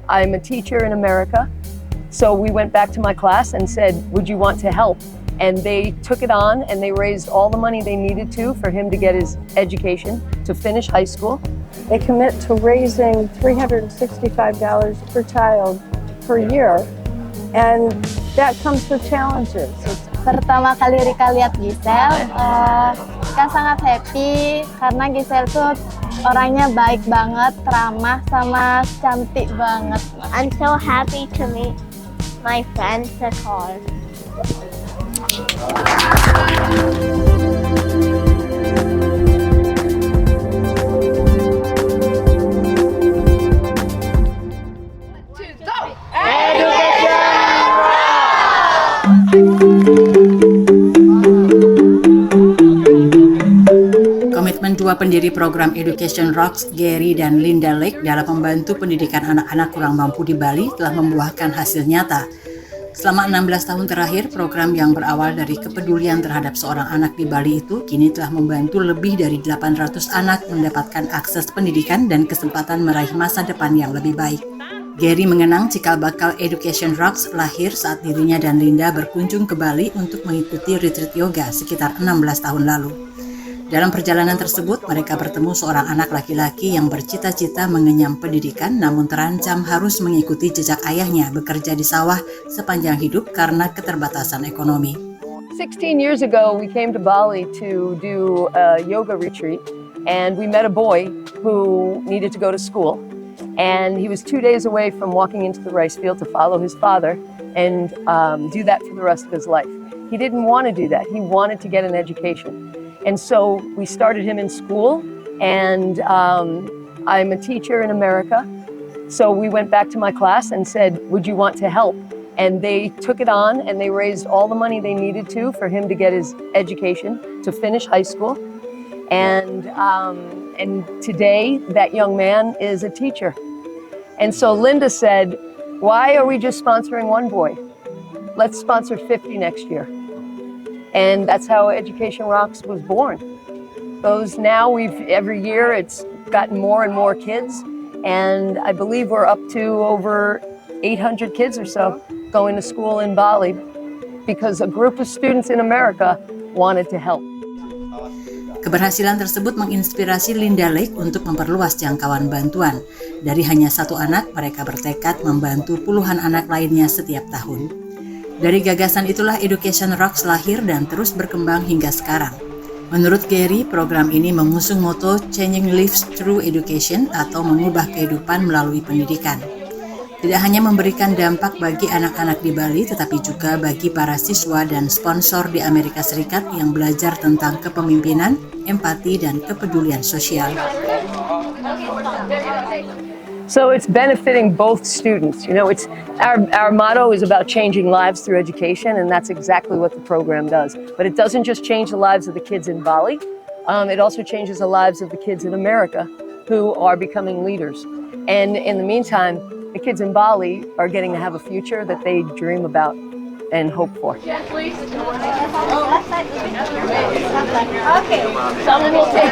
I'm a teacher in America. So we went back to my class and said, would you want to help? And they took it on and they raised all the money they needed to for him to get his education, to finish high school. They commit to raising $365 per child per year, and that comes with challenges. Pertama kali Rika lihat Giselle, Rika sangat happy karena Giselle tuh orangnya baik banget, ramah sama cantik banget. I'm so happy to meet my friends Nicole. Komitmen dua pendiri program Education Rocks, Geri dan Linda Lake dalam membantu pendidikan anak-anak kurang mampu di Bali telah membuahkan hasil nyata. Selama 16 tahun terakhir, program yang berawal dari kepedulian terhadap seorang anak di Bali itu kini telah membantu lebih dari 800 anak mendapatkan akses pendidikan dan kesempatan meraih masa depan yang lebih baik. Geri mengenang cikal bakal Education Rocks lahir saat dirinya dan Linda berkunjung ke Bali untuk mengikuti retreat yoga sekitar 16 tahun lalu. Dalam perjalanan tersebut, mereka bertemu seorang anak laki-laki yang bercita-cita mengenyam pendidikan namun terancam harus mengikuti jejak ayahnya bekerja di sawah sepanjang hidup karena keterbatasan ekonomi. 16 years ago, we came to Bali to do a yoga retreat, and we met a boy who needed to go to school. And he was 2 days away from walking into the rice field to follow his father and do that for the rest of his life. He didn't want to do that. He wanted to get an education. And so we started him in school, and I'm a teacher in America. So we went back to my class and said, would you want to help? And they took it on and they raised all the money they needed to for him to get his education, to finish high school. And today that young man is a teacher. And so Linda said, why are we just sponsoring one boy? Let's sponsor 50 next year. And that's how Education Rocks was born. Every year it's gotten more and more kids, and I believe we're up to over 800 kids or so going to school in Bali because a group of students in America wanted to help. Keberhasilan tersebut menginspirasi Linda Lake untuk memperluas jangkauan bantuan. Dari hanya satu anak, mereka bertekad membantu puluhan anak lainnya setiap tahun. Dari gagasan itulah Education Rocks lahir dan terus berkembang hingga sekarang. Menurut Geri, program ini mengusung moto Changing Lives Through Education atau mengubah kehidupan melalui pendidikan. Tidak hanya memberikan dampak bagi anak-anak di Bali, tetapi juga bagi para siswa dan sponsor di Amerika Serikat yang belajar tentang kepemimpinan, empati, dan kepedulian sosial. So it's benefiting both students. You know, it's our motto is about changing lives through education, and that's exactly what the program does. But it doesn't just change the lives of the kids in Bali. It also changes the lives of the kids in America who are becoming leaders. And in the meantime, the kids in Bali are getting to have a future that they dream about and hope for. Okay, someone will take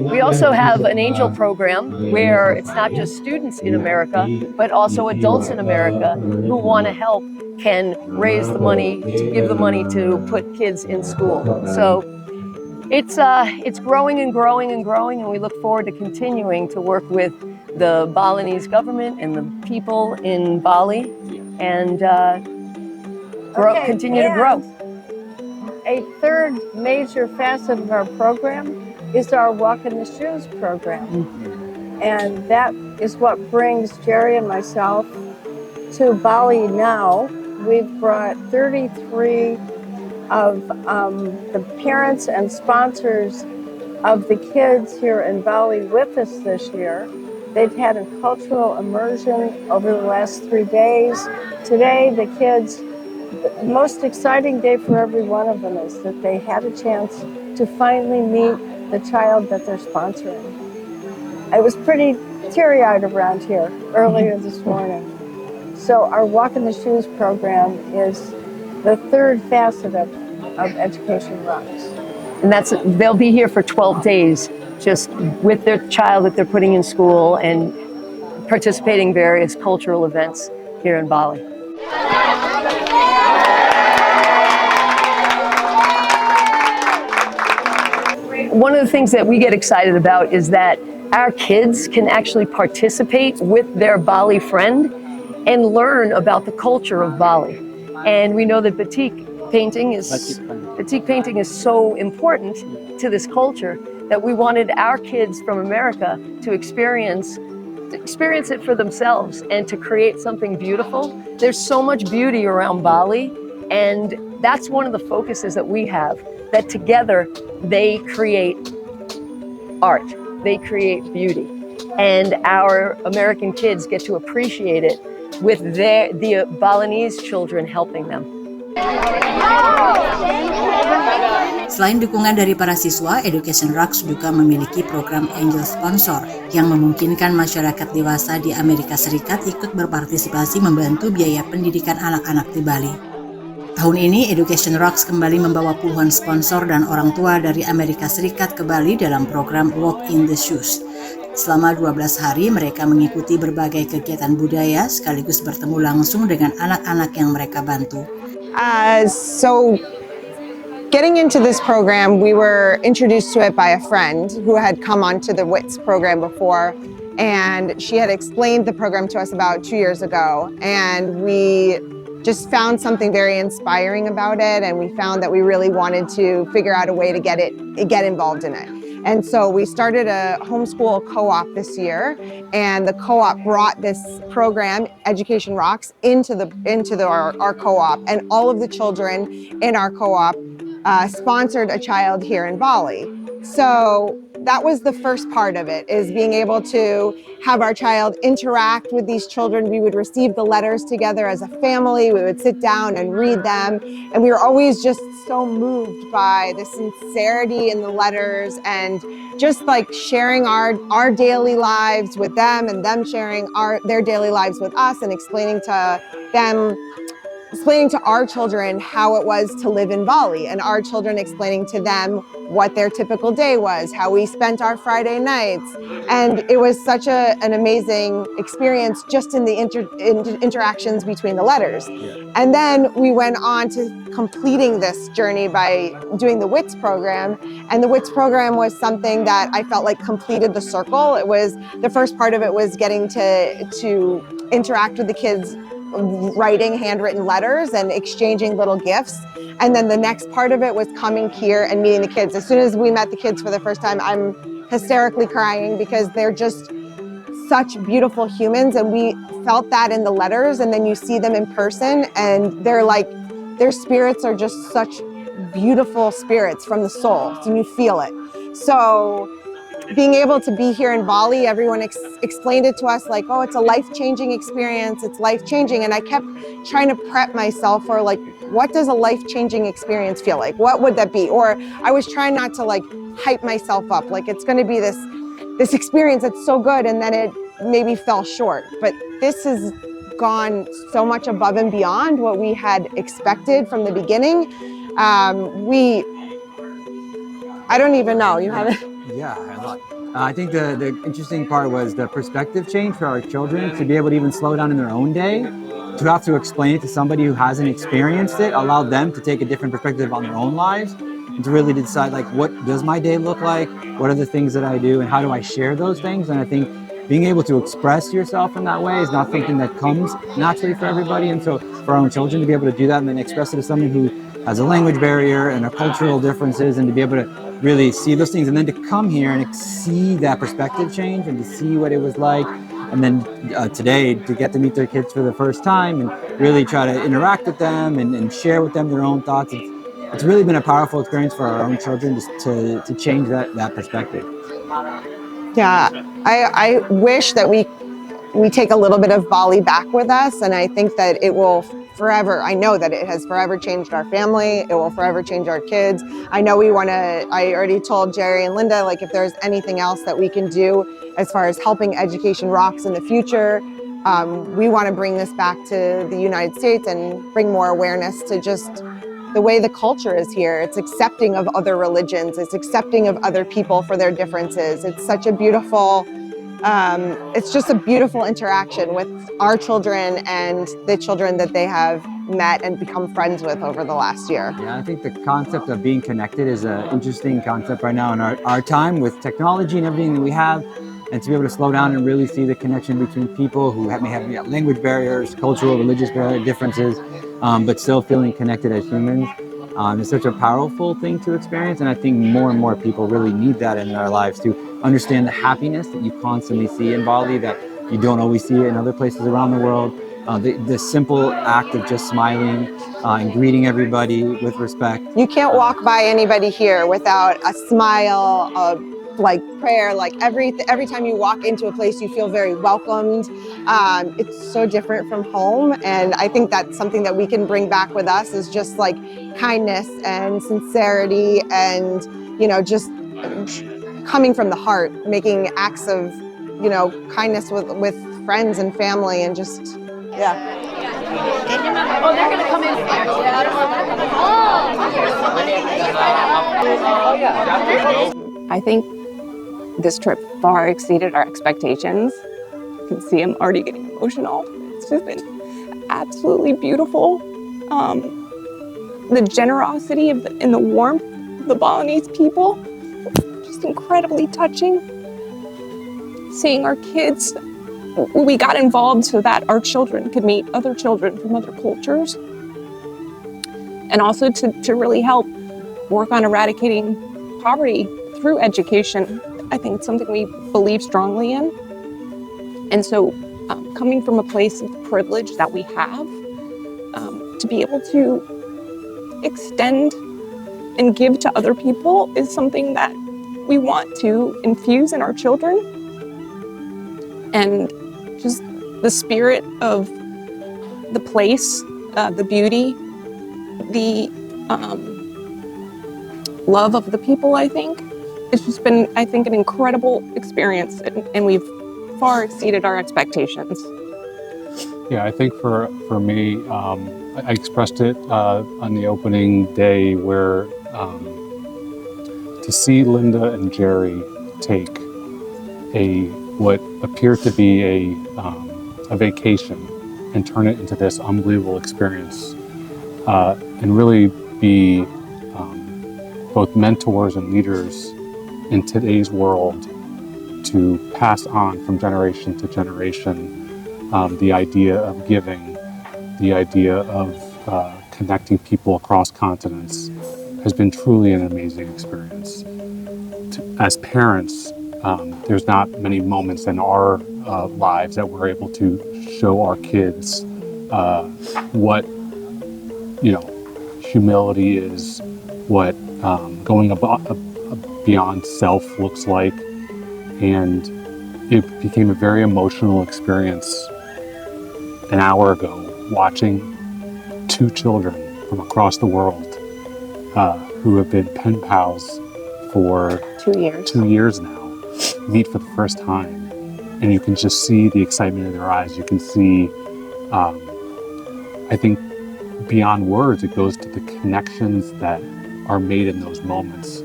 We also have an angel program where it's not just students in America, but also adults in America who want to help can raise the money, to give the money to put kids in school. So it's growing and growing and growing, and we look forward to continuing to work with the Balinese government and the people in Bali and continue to grow. A third major facet of our program is our Walk in the Shoes program. And that is what brings Geri and myself to Bali now. We've brought 33 of the parents and sponsors of the kids here in Bali with us this year. They've had a cultural immersion over the last 3 days. Today, the kids, the most exciting day for every one of them is that they had a chance to finally meet the child that they're sponsoring. I was pretty teary-eyed around here earlier this morning. So our Walk in the Shoes program is the third facet of Education Rocks. And they'll be here for 12 days just with their child that they're putting in school and participating in various cultural events here in Bali. One of the things that we get excited about is that our kids can actually participate with their Bali friend and learn about the culture of Bali. And we know that batik painting is so important to this culture that we wanted our kids from America to experience it for themselves and to create something beautiful. There's so much beauty around Bali, and that's one of the focuses that we have, that together they create art, they create beauty, and our American kids get to appreciate it with the Balinese children helping them. Selain dukungan dari para siswa, Education Rocks juga memiliki program Angel Sponsor yang memungkinkan masyarakat dewasa di Amerika Serikat ikut berpartisipasi membantu biaya pendidikan anak-anak di Bali. Tahun ini, Education Rocks kembali membawa puluhan sponsor dan orang tua dari Amerika Serikat ke Bali dalam program Walk in the Shoes. Selama 12 hari, mereka mengikuti berbagai kegiatan budaya sekaligus bertemu langsung dengan anak-anak yang mereka bantu. So getting into this program, we were introduced to it by a friend who had come onto the WITS program before, and she had explained the program to us about 2 years ago, and we just found something very inspiring about it, and we found that we really wanted to figure out a way to get involved in it. And so we started a homeschool co-op this year, and the co-op brought this program, Education Rocks, into our co-op, and all of the children in our co-op sponsored a child here in Bali. So that was the first part of it, is being able to have our child interact with these children. We would receive the letters together as a family. We would sit down and read them. And we were always just so moved by the sincerity in the letters, and just like sharing our daily lives with them, and them sharing their daily lives with us, and explaining to our children how it was to live in Bali, and our children explaining to them what their typical day was, how we spent our Friday nights. And it was such an amazing experience just in the interactions between the letters. Yeah. And then we went on to completing this journey by doing the WITS program. And the WITS program was something that I felt like completed the circle. It was, the first part of it was getting to interact with the kids, writing handwritten letters and exchanging little gifts. And then the next part of it was coming here and meeting the kids. As soon as we met the kids for the first time, I'm hysterically crying because they're just such beautiful humans, and we felt that in the letters, and then you see them in person and they're like, their spirits are just such beautiful spirits from the soul, and you feel it. So being able to be here in Bali, everyone explained it to us like, oh, it's a life-changing experience, it's life-changing. And I kept trying to prep myself for like, what does a life-changing experience feel like? What would that be? Or I was trying not to like hype myself up, like it's gonna be this experience that's so good, and then it maybe fell short. But this has gone so much above and beyond what we had expected from the beginning. I don't even know, you haven't? Yeah, I think the interesting part was the perspective change for our children, to be able to even slow down in their own day, to have to explain it to somebody who hasn't experienced it, allow them to take a different perspective on their own lives, and to really decide like, what does my day look like? What are the things that I do, and how do I share those things? And I think being able to express yourself in that way is not something that comes naturally for everybody. And so for our own children to be able to do that and then express it to someone who has a language barrier and a cultural differences, and to be able to really see those things, and then to come here and see that perspective change and to see what it was like. And then today to get to meet their kids for the first time and really try to interact with them and share with them their own thoughts. It's really been a powerful experience for our own children to change that perspective. Yeah, I wish that we take a little bit of Bali back with us, and I think that it will forever, I know that it has forever changed our family, it will forever change our kids. I know I already told Geri and Linda, like if there's anything else that we can do as far as helping Education Rocks in the future, we want to bring this back to the United States and bring more awareness to just the way the culture is here. It's accepting of other religions. It's accepting of other people for their differences. It's such a beautiful, it's just a beautiful interaction with our children and the children that they have met and become friends with over the last year. Yeah, I think the concept of being connected is an interesting concept right now in our time with technology and everything that we have, and to be able to slow down and really see the connection between people who may have language barriers, cultural, religious differences, but still feeling connected as humans. It's such a powerful thing to experience, and I think more and more people really need that in their lives to understand the happiness that you constantly see in Bali, that you don't always see it in other places around the world. The simple act of just smiling and greeting everybody with respect. You can't walk by anybody here without a smile, like prayer. Like every time you walk into a place, you feel very welcomed. It's so different from home, and I think that's something that we can bring back with us, is just like kindness and sincerity, and just coming from the heart, making acts of kindness with friends and family, and just yeah. Oh, they're gonna come in. I think this trip far exceeded our expectations. You can see I'm already getting emotional. It's just been absolutely beautiful. The generosity and the warmth of the Balinese people, just incredibly touching. Seeing our kids, we got involved so that our children could meet other children from other cultures, and also to really help work on eradicating poverty through education. I think it's something we believe strongly in. And so coming from a place of privilege that we have, to be able to extend and give to other people is something that we want to infuse in our children. And just the spirit of the place, the beauty, the love of the people, I think. It's just been, I think, an incredible experience, and we've far exceeded our expectations. Yeah, I think for me, I expressed it on the opening day, where to see Linda and Geri take what appeared to be a vacation and turn it into this unbelievable experience, and really be both mentors and leaders in today's world, to pass on from generation to generation the idea of giving, the idea of connecting people across continents, has been truly an amazing experience. As parents, there's not many moments in our lives that we're able to show our kids what humility is, what going beyond self looks like, and it became a very emotional experience an hour ago, watching two children from across the world who have been pen pals for 2 years now meet for the first time, and you can just see the excitement in their eyes. You can see, I think, beyond words, it goes to the connections that are made in those moments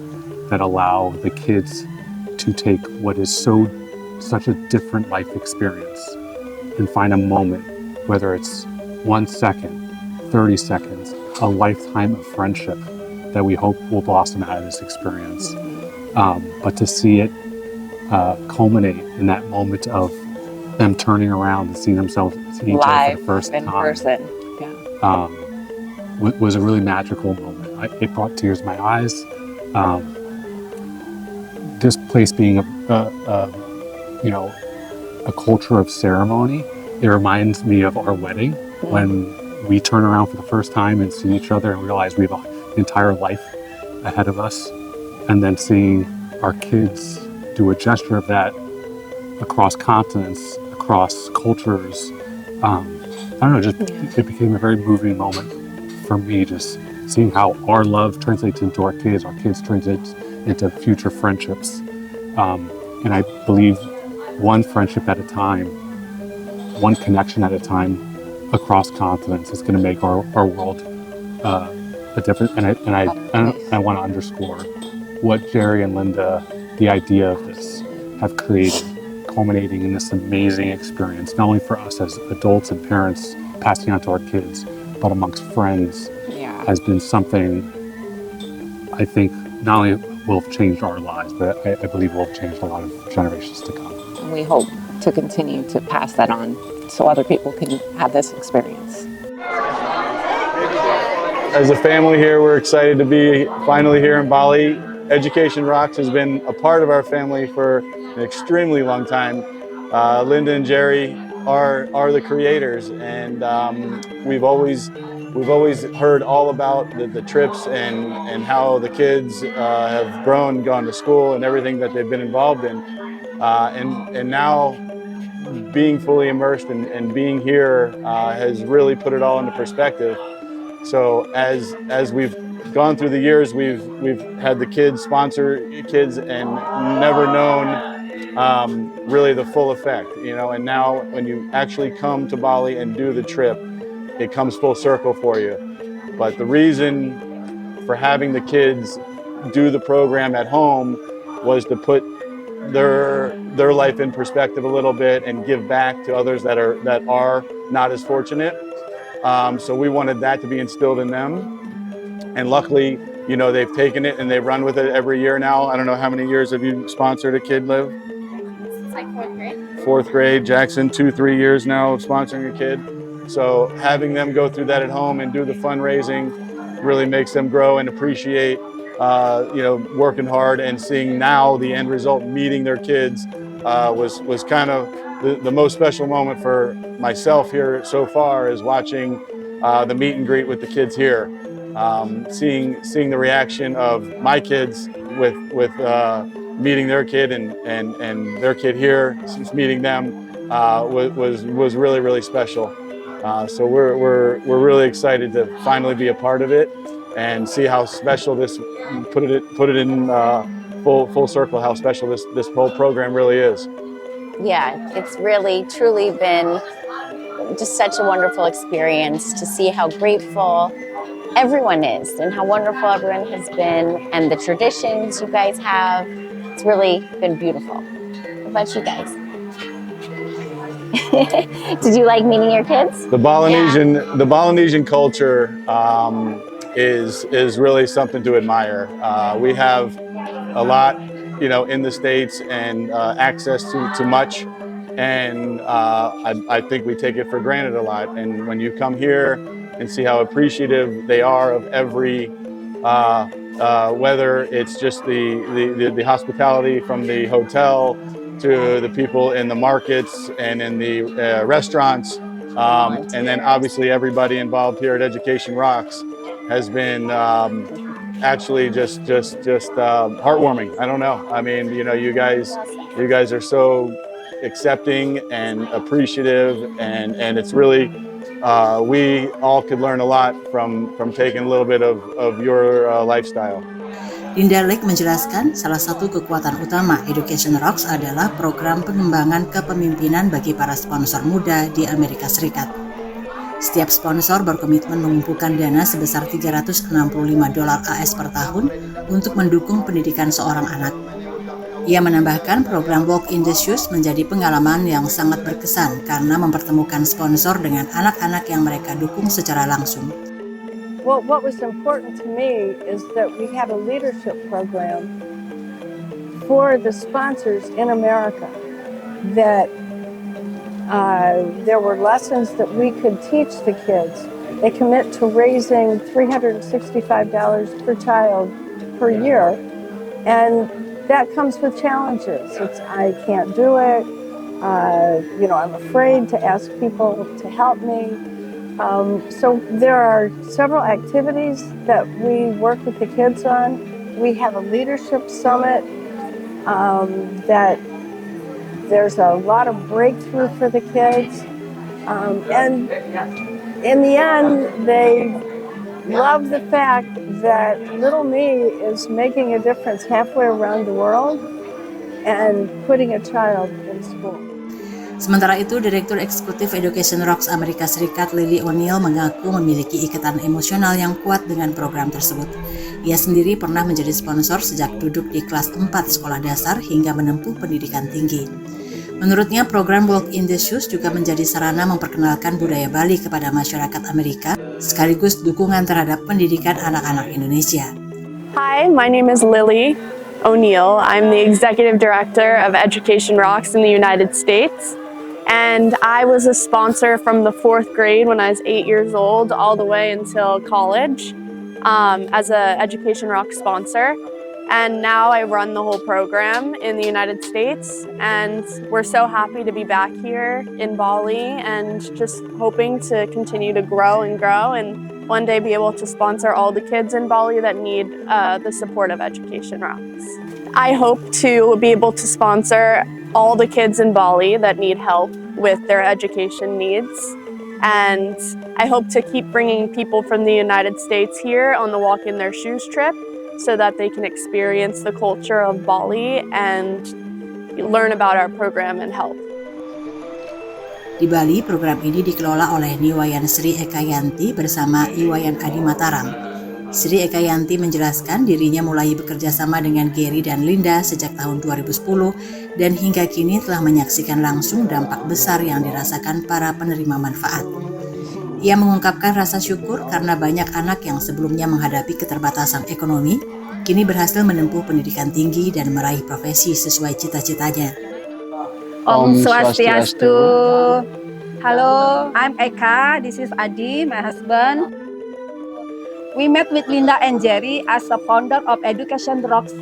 that allow the kids to take what is such a different life experience and find a moment, whether it's 1 second, 30 seconds, a lifetime of friendship that we hope will blossom out of this experience. But to see it culminate in that moment of them turning around and seeing each other for the first time, Person. Yeah. Was a really magical moment. It brought tears to my eyes. This place being a culture of ceremony, it reminds me of our wedding, when we turn around for the first time and see each other and realize we have an entire life ahead of us, and then seeing our kids do a gesture of that across continents, across cultures. It became a very moving moment for me, just seeing how our love translates into our kids translates into future friendships. And I believe one friendship at a time, one connection at a time across continents is going to make our world a a different, and I want to underscore what Geri and Linda, the idea of this, have created, culminating in this amazing experience, not only for us as adults and parents passing on to our kids, but amongst friends, has been something I think not only will have changed our lives, but I believe will have changed a lot of generations to come. And we hope to continue to pass that on so other people can have this experience. As a family here, we're excited to be finally here in Bali. Education Rocks has been a part of our family for an extremely long time. Linda and Geri are the creators, and we've always heard all about the trips and how the kids have grown, gone to school, and everything that they've been involved in. And now being fully immersed and being here has really put it all into perspective. So as we've gone through the years, we've had the kids sponsor kids and never known really the full effect, you know. And now when you actually come to Bali and do the trip, it comes full circle for you. But the reason for having the kids do the program at home was to put their life in perspective a little bit and give back to others that are not as fortunate. So we wanted that to be instilled in them. And luckily, you know, they've taken it and they've run with it every year now. I don't know how many years have you sponsored a kid, Liv? It's like 4th grade. 4th grade. Jackson, 2-3 years now of sponsoring a kid. So having them go through that at home and do the fundraising really makes them grow and appreciate, you know, working hard, and seeing now the end result, meeting their kids, was kind of the most special moment for myself here so far, is watching the meet and greet with the kids here. Seeing the reaction of my kids with meeting their kid and their kid here, meeting them, was really, really special. So we're really excited to finally be a part of it and see how special this, put it in full circle, how special this whole program really is. Yeah, it's really, truly been just such a wonderful experience to see how grateful everyone is and how wonderful everyone has been, and the traditions you guys have. It's really been beautiful. What about you guys? Did you like meeting your kids? The Balinesian culture is really something to admire. We have a lot, you know, in the States, and access to much, and I think we take it for granted a lot. And when you come here and see how appreciative they are of every, whether it's just the hospitality from the hotel to the people in the markets and in the restaurants, and then obviously everybody involved here at Education Rocks has been actually just heartwarming. I don't know. I mean, you know, you guys are so accepting and appreciative, and it's really, we all could learn a lot from taking a little bit of your lifestyle. Linda Lake menjelaskan salah satu kekuatan utama Education Rocks adalah program pengembangan kepemimpinan bagi para sponsor muda di Amerika Serikat. Setiap sponsor berkomitmen mengumpulkan dana sebesar $365 AS per tahun untuk mendukung pendidikan seorang anak. Ia menambahkan program Walk in the Shoes menjadi pengalaman yang sangat berkesan karena mempertemukan sponsor dengan anak-anak yang mereka dukung secara langsung. Well, what was important to me is that we had a leadership program for the sponsors in America, that there were lessons that we could teach the kids. They commit to raising $365 per child per year, and that comes with challenges. It's, I can't do it, you know, I'm afraid to ask people to help me. So there are several activities that we work with the kids on. We have a leadership summit that there's a lot of breakthrough for the kids. And in the end, they love the fact that little me is making a difference halfway around the world and putting a child in school. Sementara itu, Direktur Eksekutif Education Rocks Amerika Serikat Lily O'Neill mengaku memiliki ikatan emosional yang kuat dengan program tersebut. Ia sendiri pernah menjadi sponsor sejak duduk di kelas 4 sekolah dasar hingga menempuh pendidikan tinggi. Menurutnya, program Walk in the Shoes juga menjadi sarana memperkenalkan budaya Bali kepada masyarakat Amerika, sekaligus dukungan terhadap pendidikan anak-anak Indonesia. Hi, my name is Lily O'Neill. I'm the Executive Director of Education Rocks in the United States. And I was a sponsor from the 4th grade when I was 8 years old all the way until college as an Education Rocks sponsor. And now I run the whole program in the United States. And we're so happy to be back here in Bali and just hoping to continue to grow and one day be able to sponsor all the kids in Bali that need the support of Education Rocks. I hope to be able to sponsor all the kids in Bali that need help with their education needs. And I hope to keep bringing people from the United States here on the Walk in Their Shoes trip so that they can experience the culture of Bali and learn about our program and help. Di Bali, program ini dikelola oleh Niwayan Sri Ekayanti bersama Iwayan Adi Mataram. Sri Ekayanti menjelaskan dirinya mulai bekerja sama dengan Geri dan Linda sejak tahun 2010 dan hingga kini telah menyaksikan langsung dampak besar yang dirasakan para penerima manfaat. Ia mengungkapkan rasa syukur karena banyak anak yang sebelumnya menghadapi keterbatasan ekonomi, kini berhasil menempuh pendidikan tinggi dan meraih profesi sesuai cita-citanya. Om Swastiastu. Hello, I'm Eka. This is Adi, my husband. We met with Linda and Geri as a founder of Education Rocks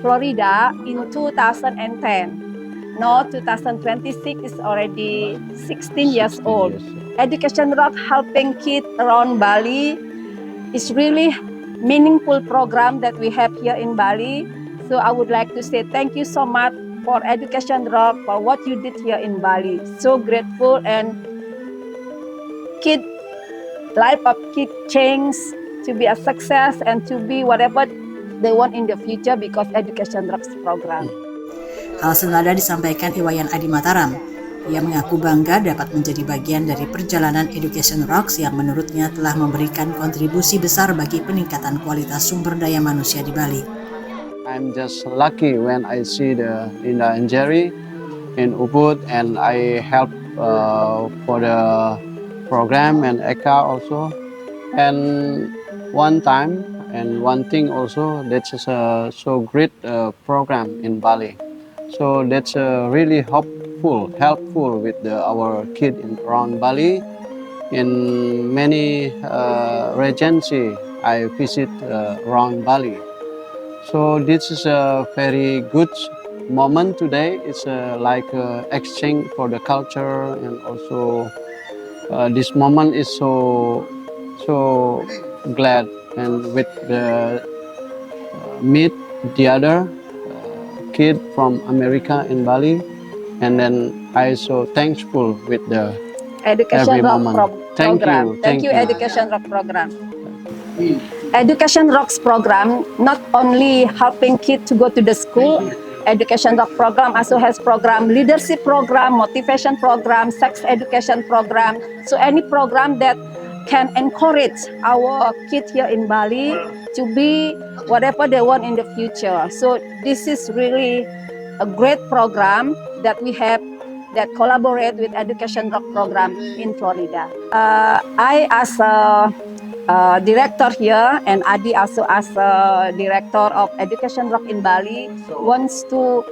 Florida in 2010. Now 2026 is already 16 years old. Education Rock helping kids around Bali is really meaningful program that we have here in Bali. So I would like to say thank you so much for Education Rock for what you did here in Bali. So grateful and life of kid change to be a success and to be whatever they want in the future because Education Rocks program. Hal senada disampaikan Iwayan Adi Mataram. Ia mengaku bangga dapat menjadi bagian dari perjalanan Education Rocks yang menurutnya telah memberikan kontribusi besar bagi peningkatan kualitas sumber daya manusia di Bali. I'm just lucky when I see the Linda and Geri in Ubud and I help for the program and Eka also. And one time and one thing also that's a so great program in Bali. So that's really helpful with our kid around Bali. In many regions I visit around Bali. So this is a very good moment today. It's like exchange for the culture and also this moment is so glad and with the meet the other kid from America in Bali, and then I so thankful with the Education Rock program. Thank you, Education Rock program. Education Rocks program not only helping kids to go to the school. Education Rock program also has program leadership program, motivation program, sex education program. So any program that can encourage our kids here in Bali to be whatever they want in the future. So this is really a great program that we have that collaborate with Education Rock program in Florida. I as a director here and Adi also as a director of Education Rock in Bali wants to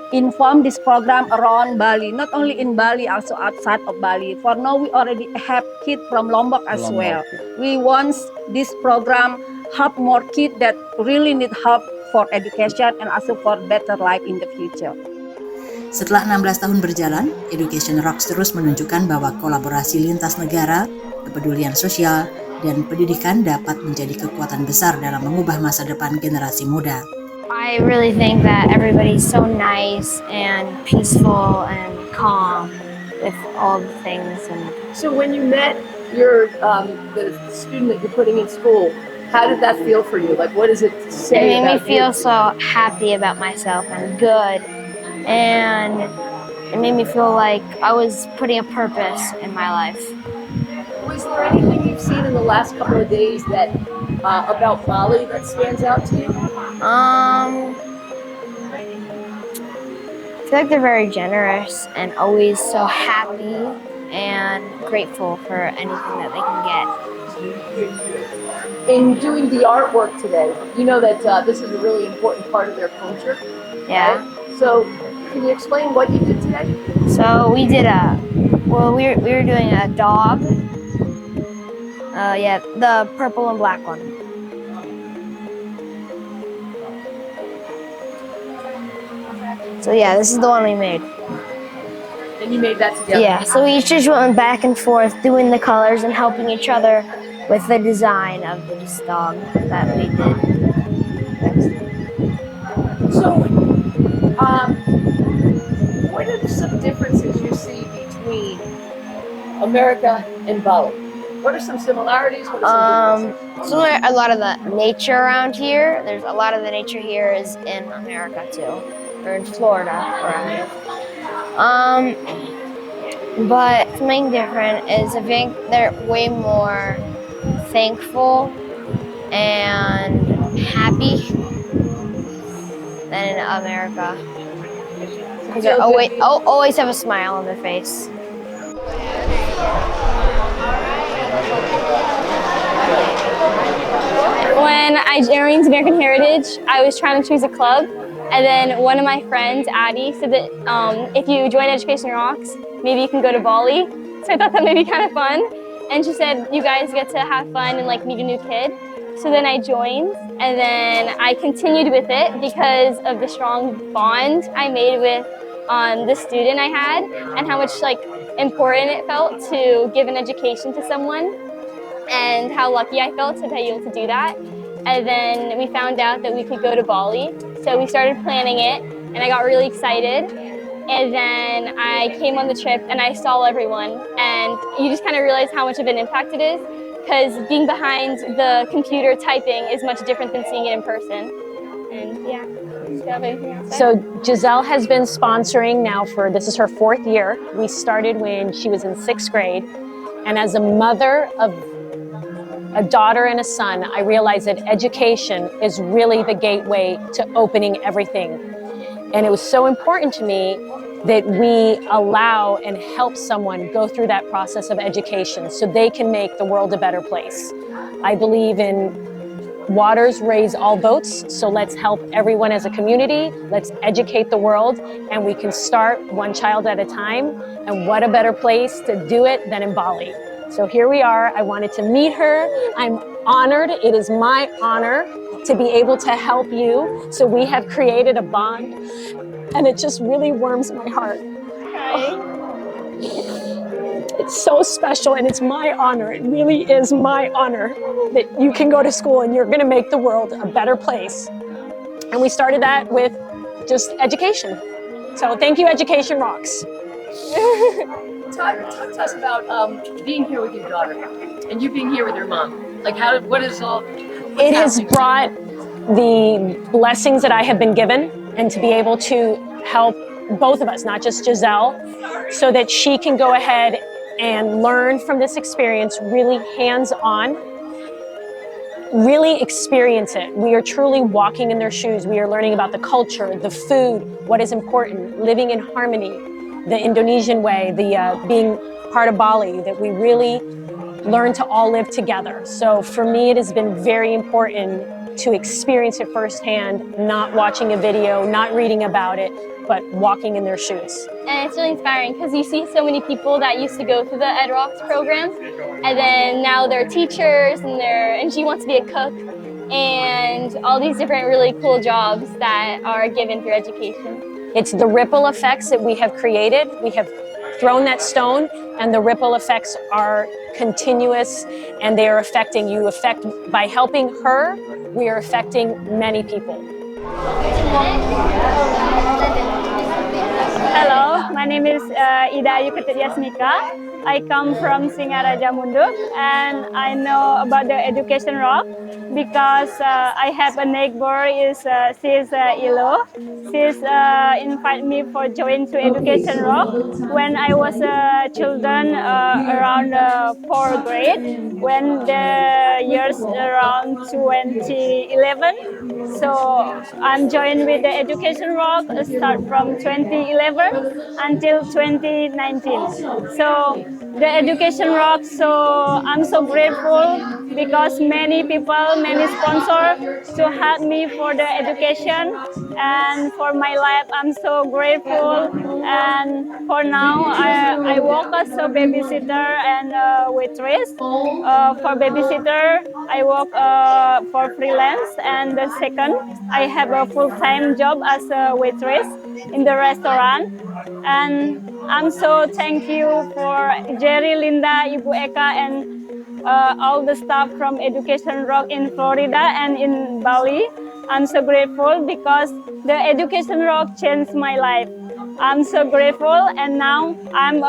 inform this program around Bali, not only in Bali, also outside of Bali. For now, we already have kids from Lombok as well. We want this program help more kids that really need help for education and also for better life in the future. Setelah 16 tahun berjalan, Education Rocks terus menunjukkan bahwa kolaborasi lintas negara, kepedulian sosial, dan pendidikan dapat menjadi kekuatan besar dalam mengubah masa depan generasi muda. I really think that everybody's so nice and peaceful and calm with all the things. And so when you met the student that you're putting in school, how did that feel for you? Like, what does it say? It made me feel so happy about myself and good. And it made me feel like I was putting a purpose in my life. Was there anything you've seen in the last couple of days that about Bali that stands out to you? I feel like they're very generous and always so happy and grateful for anything that they can get. In doing the artwork today, you know that this is a really important part of their culture. Yeah. Right? So, can you explain what you did today? So we did we were doing a dog. Yeah, the purple and black one. So yeah, this is the one we made. And you made that together? Yeah, so we each just went back and forth doing the colors and helping each other with the design of this dog that we did. So, what are some differences you see between America and Bali? What are some similarities? What are some differences? So a lot of the nature around here, there's a lot of the nature here is in America too, or in Florida where I am. But something different is I think they're way more thankful and happy than in America. Because they always have a smile on their face. When I joined American Heritage, I was trying to choose a club, and then one of my friends, Addie, said that if you join Education Rocks, maybe you can go to Bali. So I thought that may be kind of fun. And she said, you guys get to have fun and like meet a new kid. So then I joined, and then I continued with it because of the strong bond I made with the student I had, and how much like important it felt to give an education to someone, and how lucky I felt to be able to do that. And then we found out that we could go to Bali, so we started planning it, and I got really excited. And then I came on the trip and I saw everyone, and you just kind of realize how much of an impact it is, because being behind the computer typing is much different than seeing it in person. And yeah. Do you have anything else to say? So Giselle has been sponsoring now this is her 4th year. We started when she was in 6th grade. And as a mother of a daughter and a son, I realized that education is really the gateway to opening everything. And it was so important to me that we allow and help someone go through that process of education so they can make the world a better place. I believe in waters raise all boats, so let's help everyone as a community, let's educate the world, and we can start one child at a time. And what a better place to do it than in Bali. So here we are. I wanted to meet her. I'm honored. It is my honor to be able to help you. So we have created a bond, and it just really warms my heart. It's so special, and it's my honor. It really is my honor that you can go to school and you're going to make the world a better place. And we started that with just education. So thank you, Education Rocks. Talk to us about being here with your daughter and you being here with your mom. Like, what is all? It has brought the blessings that I have been given, and to be able to help both of us, not just Giselle, so that she can go ahead and learn from this experience, really hands-on, really experience it. We are truly walking in their shoes. We are learning about the culture, the food, what is important, living in harmony, the Indonesian way, being part of Bali, that we really learn to all live together. So for me, it has been very important to experience it firsthand, not watching a video, not reading about it, but walking in their shoes. And it's really inspiring because you see so many people that used to go through the Ed Rocks program, and then now they're teachers, and she wants to be a cook, and all these different really cool jobs that are given through education. It's the ripple effects that we have created. We have thrown that stone, and the ripple effects are continuous, and they are affecting you. By helping her, we are affecting many people. Hello, my name is Ida Ayu Ketiriasmika. I come from Singaraja Munduk, and I know about the Education Rock because I have a neighbor. She's Ilo. She's invited me for join to Education Rock when I was a children around 4th grade, when the years around 2011. So I'm joined with the Education Rock start from 2011 until 2019. So the Education Rock, so I'm so grateful because many people, many sponsors to help me for the education and for my life. I'm so grateful, and for now I work as a babysitter and waitress. For babysitter I work for freelance, and the second I have a full-time job as a waitress in the restaurant. And I'm so thank you for Geri, Linda, Ibu Eka, and all the staff from Education Rock in Florida and in Bali. I'm so grateful because the Education Rock changed my life. I'm so grateful, and now I'm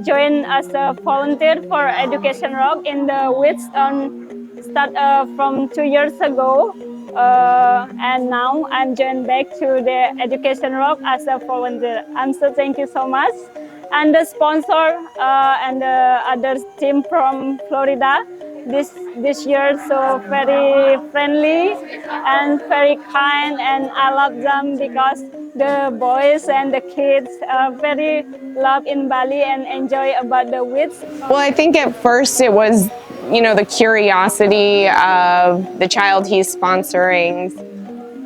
joined as a volunteer for Education Rock in the WITS start from 2 years ago. And now I'm joined back to the Education Rock as a volunteer. I'm so thank you so much. And the sponsor and the other team from Florida this year, so very friendly and very kind, and I love them because the boys and the kids very love in Bali and enjoy about the WITS. Well, I think at first it was, the curiosity of the child he's sponsoring's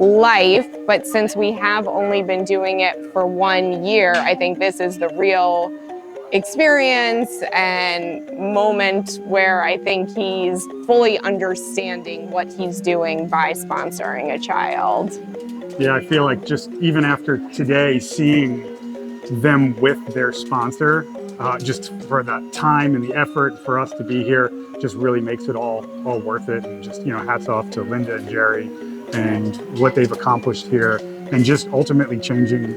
life, but since we have only been doing it for 1 year, I think this is the real experience and moment where I think he's fully understanding what he's doing by sponsoring a child. Yeah, I feel like just even after today, seeing them with their sponsor, just for that time and the effort for us to be here, just really makes it all worth it. And just, hats off to Linda and Geri and what they've accomplished here, and just ultimately changing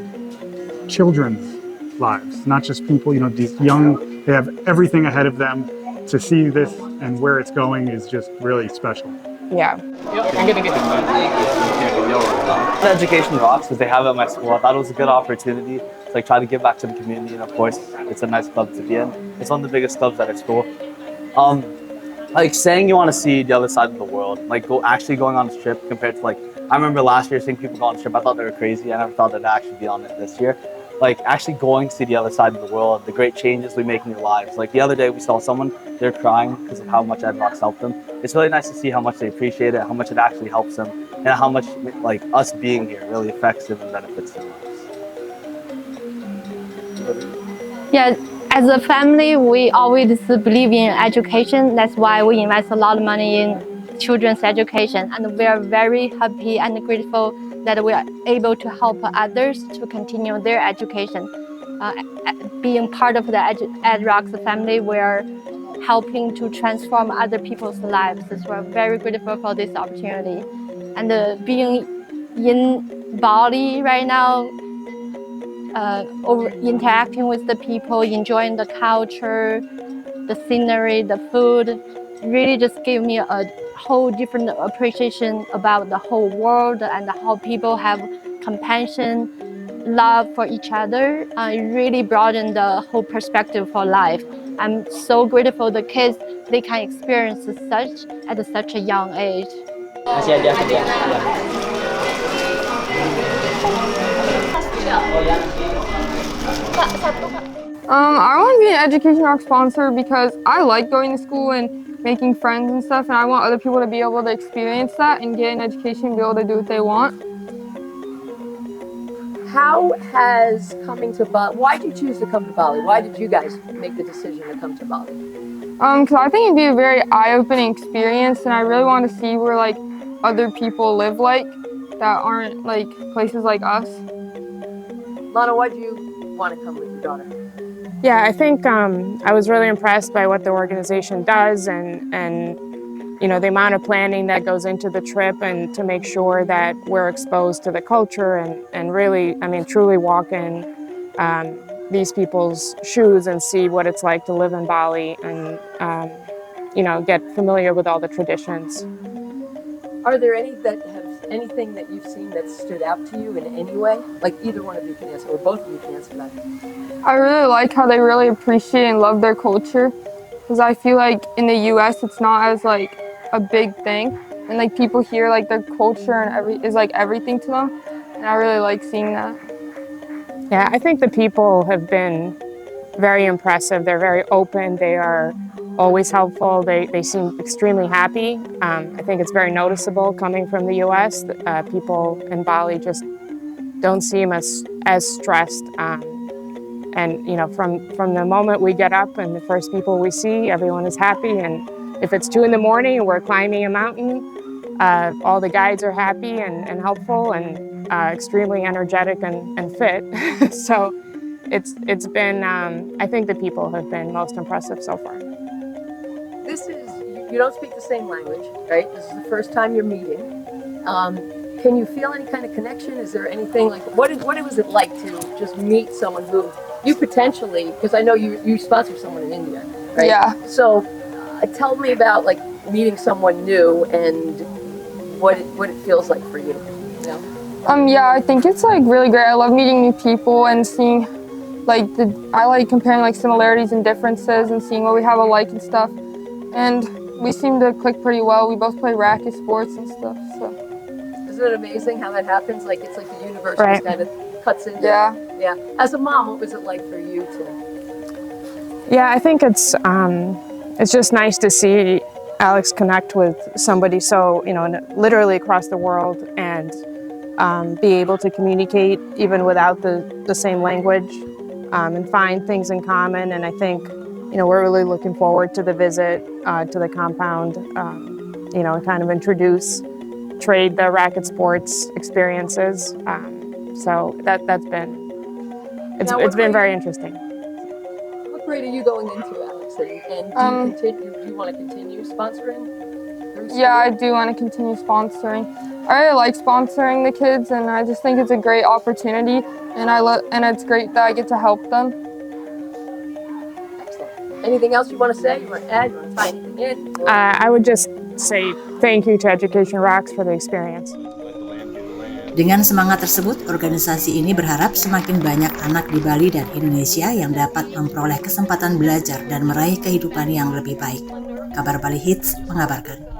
children's lives, not just people, these young, they have everything ahead of them. To see this and where it's going is just really special. Yeah. Education rocks because they have it at my school. I thought it was a good opportunity to try to give back to the community, and of course, it's a nice club to be in. It's one of the biggest clubs at our school. Saying you want to see the other side of the world, going on a trip compared to I remember last year seeing people go on a trip. I thought they were crazy. I never thought they'd actually be on it this year. Actually going to see the other side of the world, the great changes we make in your lives. The other day we saw someone, they're crying because of how much Ed Rocks helped them. It's really nice to see how much they appreciate it, how much it actually helps them, and how much us being here really affects them and benefits their lives. Yeah, as a family, we always believe in education. That's why we invest a lot of money in children's education, and we are very happy and grateful that we are able to help others to continue their education. Being part of the Ed Rocks family, we are helping to transform other people's lives. So we're very grateful for this opportunity. And being in Bali right now, interacting with the people, enjoying the culture, the scenery, the food, really just gave me a whole different appreciation about the whole world and how people have compassion, love for each other. It really broadened the whole perspective for life. I'm so grateful the kids, they can experience such at such a young age. I want to be an Education Rock sponsor because I like going to school and making friends and stuff, and I want other people to be able to experience that and get an education and be able to do what they want. How has coming to Bali, why did you choose to come to Bali? Why did you guys make the decision to come to Bali? Because I think it'd be a very eye-opening experience, and I really want to see where other people live that aren't places like us. Lana, why did you want to come with your daughter? Yeah, I think I was really impressed by what the organization does and the amount of planning that goes into the trip, and to make sure that we're exposed to the culture and really, truly walk in these people's shoes and see what it's like to live in Bali and, get familiar with all the traditions. Are there anything that you've seen that stood out to you in any way? Like either one of you can answer, or both of you can answer that. I really like how they really appreciate and love their culture, because I feel like in the U.S. it's not as like a big thing, and like people here, like their culture and is like everything to them, and I really like seeing that. Yeah, I think the people have been very impressive. They're very open. They are always helpful. They seem extremely happy. I think it's very noticeable coming from the U.S. People in Bali just don't seem as stressed. And from the moment we get up and the first people we see, everyone is happy. And if it's 2 a.m. and we're climbing a mountain, all the guides are happy and helpful and extremely energetic and fit. So it's been, I think the people have been most impressive so far. You don't speak the same language, right? This is the first time you're meeting. Can you feel any kind of connection? Is there anything like, what was it like to just meet someone who you potentially, because I know you sponsor someone in India, right? Yeah. So tell me about like meeting someone new and what it feels like for you. Yeah, I think it's like really great. I love meeting new people and seeing I like comparing like similarities and differences and seeing what we have alike and stuff. And we seem to click pretty well. We both play racket sports and stuff. So isn't it amazing how that happens? Like it's like the universe Right. just kind of cuts in. Yeah. Yeah. As a mom, what was it like for you to? Yeah, I think it's just nice to see Alex connect with somebody so, literally across the world and be able to communicate even without the same language and find things in common. And I think, we're really looking forward to the visit to the compound, and kind of trade the racket sports experiences. So that's been, it's been very interesting. What grade are you going into, Alex? And do you want to continue sponsoring? Yeah, I do want to continue sponsoring. I really like sponsoring the kids, and I just think it's a great opportunity, and it's great that I get to help them. Excellent. Anything else you want to say? You want to add? You want to tie anything in? I would just say thank you to Education Rocks for the experience. Dengan semangat tersebut, organisasi ini berharap semakin banyak anak di Bali dan Indonesia yang dapat memperoleh kesempatan belajar dan meraih kehidupan yang lebih baik. Kabar Bali Hits mengabarkan.